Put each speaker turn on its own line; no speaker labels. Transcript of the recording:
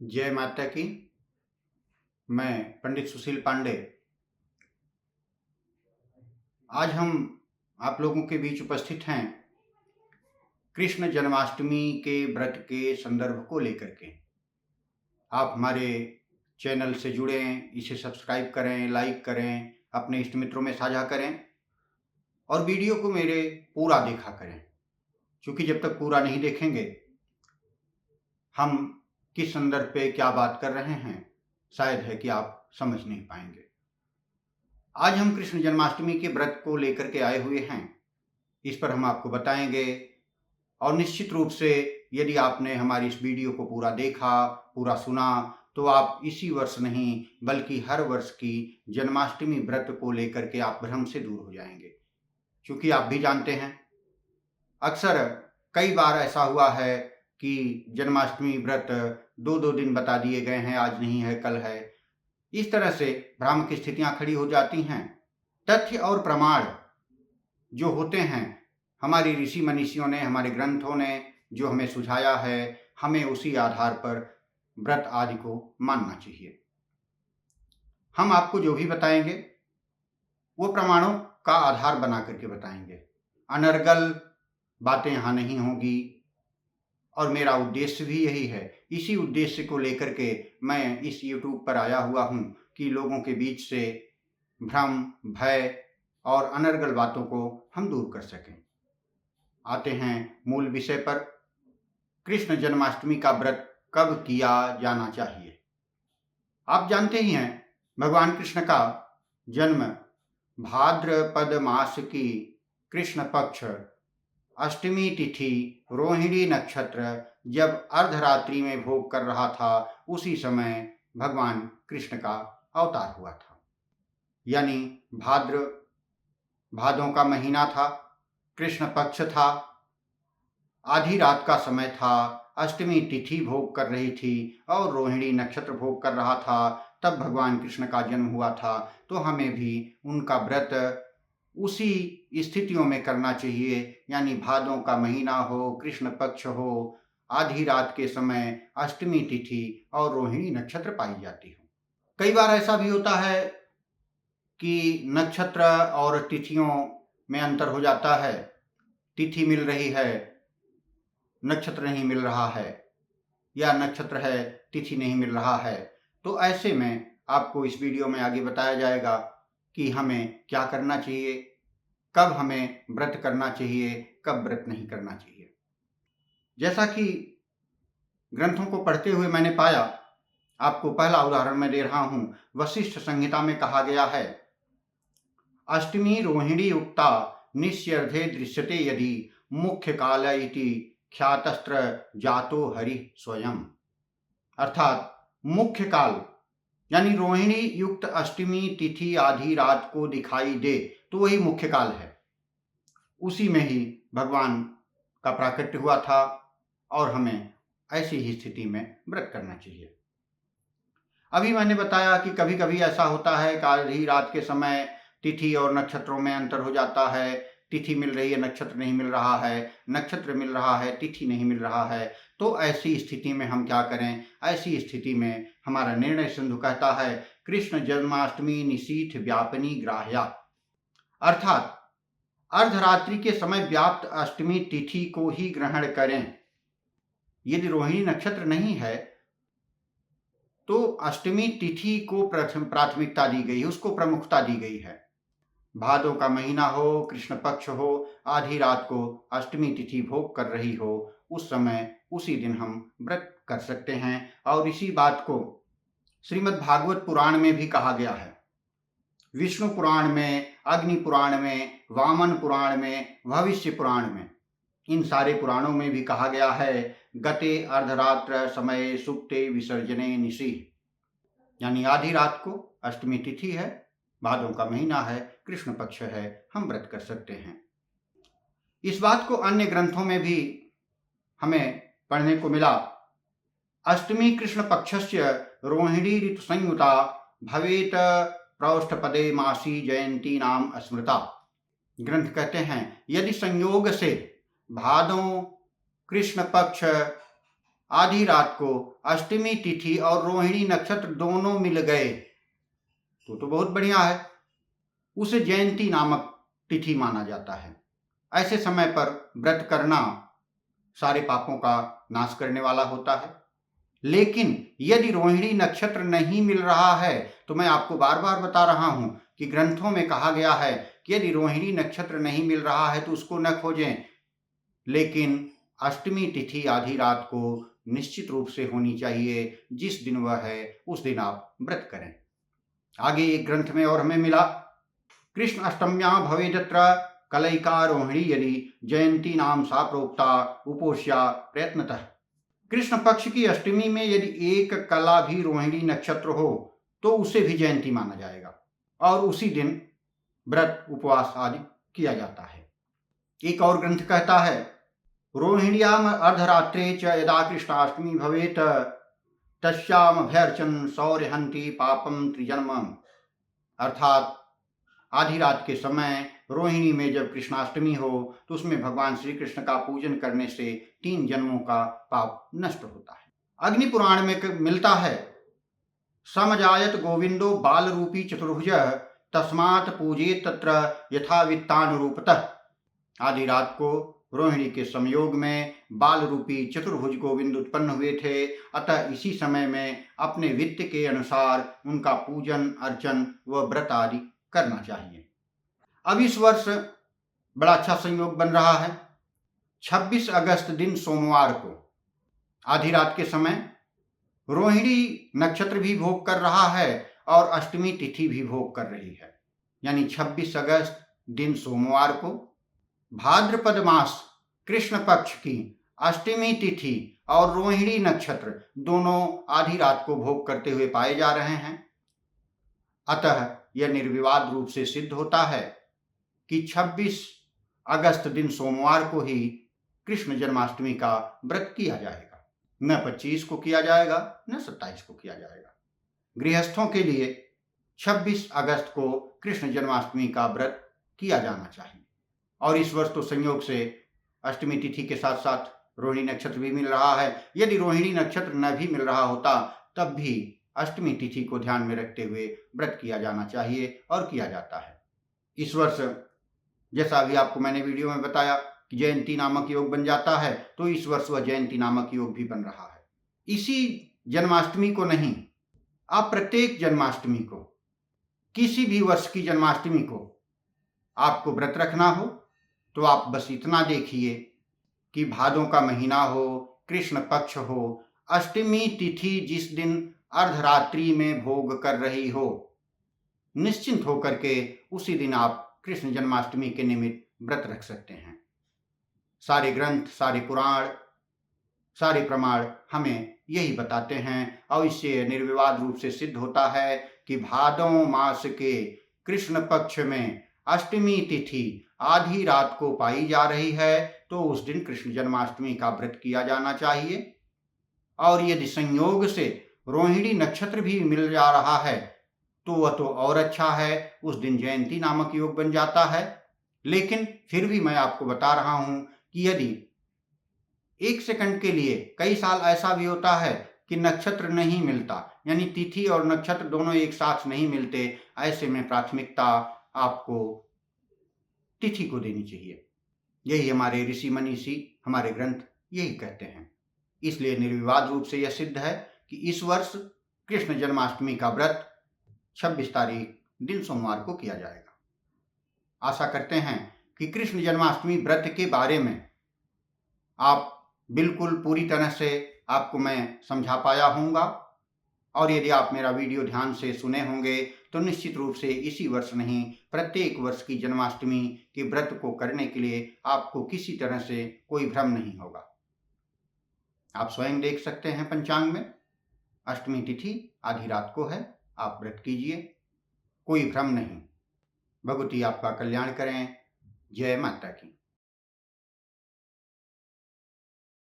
जय माता की। मैं पंडित सुशील पांडे। आज हम आप लोगों के बीच उपस्थित हैं कृष्ण जन्माष्टमी के व्रत के संदर्भ को लेकर के। आप हमारे चैनल से जुड़ें, इसे सब्सक्राइब करें, लाइक करें, अपने इष्ट मित्रों में साझा करें और वीडियो को मेरे पूरा देखा करें, क्योंकि जब तक पूरा नहीं देखेंगे हम किस संदर्भ पे क्या बात कर रहे हैं शायद है कि आप समझ नहीं पाएंगे। आज हम कृष्ण जन्माष्टमी के व्रत को लेकर के आए हुए हैं, इस पर हम आपको बताएंगे। और निश्चित रूप से यदि आपने हमारी इस वीडियो को पूरा देखा, पूरा सुना, तो आप इसी वर्ष नहीं बल्कि हर वर्ष की जन्माष्टमी व्रत को लेकर के आप भ्रम से दूर हो जाएंगे। क्योंकि आप भी जानते हैं अक्सर कई बार ऐसा हुआ है कि जन्माष्टमी व्रत 2-2 दिन बता दिए गए हैं, आज नहीं है कल है। इस तरह से भ्रम की स्थितियां खड़ी हो जाती हैं। तथ्य और प्रमाण जो होते हैं हमारी ऋषि मनीषियों ने, हमारे ग्रंथों ने जो हमें सुझाया है, हमें उसी आधार पर व्रत आदि को मानना चाहिए। हम आपको जो भी बताएंगे वो प्रमाणों का आधार बना करके बताएंगे। अनर्गल बातें यहाँ नहीं होगी और मेरा उद्देश्य भी यही है। इसी उद्देश्य को लेकर के मैं इस YouTube पर आया हुआ हूँ कि लोगों के बीच से भ्रम, भय और अनर्गल बातों को हम दूर कर सकें। आते हैं मूल विषय पर। कृष्ण जन्माष्टमी का व्रत कब किया जाना चाहिए? आप जानते ही हैं भगवान कृष्ण का जन्म भाद्रपद मास की कृष्ण पक्ष अष्टमी तिथि रोहिणी नक्षत्र जब अर्धरात्रि में भोग कर रहा था, उसी समय भगवान कृष्ण का अवतार हुआ था। यानी भादों का महीना था, कृष्ण पक्ष था, आधी रात का समय था, अष्टमी तिथि भोग कर रही थी और रोहिणी नक्षत्र भोग कर रहा था, तब भगवान कृष्ण का जन्म हुआ था। तो हमें भी उनका व्रत उसी स्थितियों में करना चाहिए, यानी भादों का महीना हो, कृष्ण पक्ष हो, आधी रात के समय अष्टमी तिथि और रोहिणी नक्षत्र पाई जाती हो। कई बार ऐसा भी होता है कि नक्षत्र और तिथियों में अंतर हो जाता है। तिथि मिल रही है, नक्षत्र नहीं मिल रहा है, या नक्षत्र है, तिथि नहीं मिल रहा है। तो ऐसे में आपको इस वीडियो में आगे बताया जाएगा कि हमें क्या करना चाहिए, कब हमें व्रत करना चाहिए, कब व्रत नहीं करना चाहिए। जैसा कि ग्रंथों को पढ़ते हुए मैंने पाया, आपको पहला उदाहरण मैं दे रहा हूं। वशिष्ठ संहिता में कहा गया है, अष्टमी रोहिणी युक्ता निस्यर्धे दृश्यते यदि मुख्य काल इति ख्यातस्त्र जातो हरि स्वयं। अर्थात मुख्य काल यानी रोहिणी युक्त अष्टमी तिथि आधी रात को दिखाई दे तो वही मुख्य काल है। उसी में ही भगवान का प्राकट्य हुआ था और हमें ऐसी ही स्थिति में व्रत करना चाहिए। अभी मैंने बताया कि कभी कभी ऐसा होता है कि आधी रात के समय तिथि और नक्षत्रों में अंतर हो जाता है। तिथि मिल रही है, नक्षत्र नहीं मिल रहा है, नक्षत्र मिल रहा है, तिथि नहीं मिल रहा है। तो ऐसी स्थिति में हम क्या करें? ऐसी स्थिति में हमारा निर्णय सिंधु कहता है, कृष्ण जन्माष्टमी निशीथ व्यापनी ग्राह्या, अर्थात अर्धरात्रि के समय व्याप्त अष्टमी तिथि को ही ग्रहण करें। यदि रोहिणी नक्षत्र नहीं है तो अष्टमी तिथि को प्राथमिकता दी गई है, उसको प्रमुखता दी गई है। भादों का महीना हो, कृष्ण पक्ष हो, आधी रात को अष्टमी तिथि भोग कर रही हो, उस समय उसी दिन हम व्रत कर सकते हैं। और इसी बात को श्रीमद् भागवत पुराण में भी कहा गया है। विष्णु पुराण में, अग्नि पुराण में, वामन पुराण में, भविष्य पुराण में, इन सारे पुराणों में भी कहा गया है, गते अर्धरात्र समय सुप्ते विसर्जने निशि, यानी आधी रात को अष्टमी तिथि है, भादों का महीना है, कृष्ण पक्ष है, हम व्रत कर सकते हैं। इस बात को अन्य ग्रंथों में भी हमें पढ़ने को मिला। अष्टमी कृष्ण पक्षस्य रोहिणी ऋतु संयुता भवेत प्रौष्ठपदे मासी जयंती नाम स्मृता। ग्रंथ कहते हैं, यदि संयोग से भादों कृष्ण पक्ष आधी रात को अष्टमी तिथि और रोहिणी नक्षत्र दोनों मिल गए तो बहुत बढ़िया है, उसे जयंती नामक तिथि माना जाता है। ऐसे समय पर व्रत करना सारे पापों का नाश करने वाला होता है। लेकिन यदि रोहिणी नक्षत्र नहीं मिल रहा है तो मैं आपको बार बार बता रहा हूं कि ग्रंथों में कहा गया है कि यदि रोहिणी नक्षत्र नहीं मिल रहा है तो उसको न खोजें, लेकिन अष्टमी तिथि आधी रात को निश्चित रूप से होनी चाहिए। जिस दिन वह है उस दिन आप व्रत करें। आगे एक ग्रंथ में और हमें मिला, कृष्ण अष्टम्यां भवेदत्र कलैका रोहिणी यदि जयंती नाम सा प्रोक्ता उपोष्या प्रयत्नतः। कृष्ण पक्ष की अष्टमी में यदि एक कला भी रोहिणी नक्षत्र हो तो उसे भी जयंती माना जाएगा और उसी दिन व्रत उपवास आदि किया जाता है। एक और ग्रंथ कहता है, रोहिण्याम अर्धरात्रे च यदा कृष्णाष्टमी भवेत तस्याम भयर्चन सौर्यहंति पापम त्रिजन्म। अर्थात आधी रात के समय रोहिणी में जब कृष्णाष्टमी हो तो उसमें भगवान श्री कृष्ण का पूजन करने से 3 जन्मों का पाप नष्ट होता है। अग्नि पुराण में मिलता है, समजायत गोविंदो बाल रूपी चतुर्भुज तस्मात् पूजे तत्र यथावित्तानुरूपतः। आधी रात को रोहिणी के संयोग में बाल रूपी चतुर्भुज गोविंद उत्पन्न हुए थे, अतः इसी समय में अपने वित्त के अनुसार उनका पूजन अर्चन व व्रत आदि करना चाहिए। अब इस वर्ष बड़ा अच्छा संयोग बन रहा है। 26 अगस्त दिन सोमवार को आधी रात के समय रोहिणी नक्षत्र भी भोग कर रहा है और अष्टमी तिथि भी भोग कर रही है। यानी 26 अगस्त दिन सोमवार को भाद्रपद मास कृष्ण पक्ष की अष्टमी तिथि और रोहिणी नक्षत्र दोनों आधी रात को भोग करते हुए पाए जा रहे हैं। अतः यह निर्विवाद रूप से सिद्ध होता है कि 26 अगस्त दिन सोमवार को ही कृष्ण जन्माष्टमी का व्रत किया जाएगा। न 25 को किया जाएगा न 27 को किया जाएगा। गृहस्थों के लिए 26 अगस्त को कृष्ण जन्माष्टमी का व्रत किया जाना चाहिए। और इस वर्ष तो संयोग से अष्टमी तिथि के साथ साथ रोहिणी नक्षत्र भी मिल रहा है। यदि रोहिणी नक्षत्र न भी मिल रहा होता तब भी अष्टमी तिथि को ध्यान में रखते हुए व्रत किया जाना चाहिए और किया जाता है। इस वर्ष जैसा अभी आपको मैंने वीडियो में बताया कि जयंती नामक योग बन जाता है, तो इस वर्ष वह जयंती नामक योग भी बन रहा है। इसी जन्माष्टमी को नहीं, आप प्रत्येक जन्माष्टमी को, किसी भी वर्ष की जन्माष्टमी को आपको व्रत रखना हो तो आप बस इतना देखिए कि भादों का महीना हो, कृष्ण पक्ष हो, अष्टमी तिथि जिस दिन अर्धरात्रि में भोग कर रही हो, निश्चिंत होकर के उसी दिन आप कृष्ण जन्माष्टमी के निमित्त व्रत रख सकते हैं। सारे ग्रंथ, सारे पुराण, सारे प्रमाण हमें यही बताते हैं और इससे निर्विवाद रूप से सिद्ध होता है कि भादों मास के कृष्ण पक्ष में अष्टमी तिथि आधी रात को पाई जा रही है तो उस दिन कृष्ण जन्माष्टमी का व्रत किया जाना चाहिए। और यदि संयोग से रोहिणी नक्षत्र भी मिल जा रहा है तो वह तो और अच्छा है, उस दिन जयंती नामक योग बन जाता है। लेकिन फिर भी मैं आपको बता रहा हूं कि यदि 1 सेकंड के लिए, कई साल ऐसा भी होता है कि नक्षत्र नहीं मिलता, यानी तिथि और नक्षत्र दोनों एक साथ नहीं मिलते, ऐसे में प्राथमिकता आपको तिथि को देनी चाहिए। यही हमारे ऋषि मनीषी, हमारे ग्रंथ यही कहते हैं। इसलिए निर्विवाद रूप से यह सिद्ध है कि इस वर्ष कृष्ण जन्माष्टमी का व्रत 26 तारीख दिन सोमवार को किया जाएगा। आशा करते हैं कि कृष्ण जन्माष्टमी व्रत के बारे में आप बिल्कुल पूरी तरह से आपको मैं समझा पाया होऊंगा। और यदि आप मेरा वीडियो ध्यान से सुने होंगे तो निश्चित रूप से इसी वर्ष नहीं, प्रत्येक वर्ष की जन्माष्टमी के व्रत को करने के लिए आपको किसी तरह से कोई भ्रम नहीं होगा। आप स्वयं देख सकते हैं पंचांग में अष्टमी तिथि आधी रात को है, आप व्रत कीजिए, कोई भ्रम नहीं। भगवती आपका कल्याण करें। जय माता की।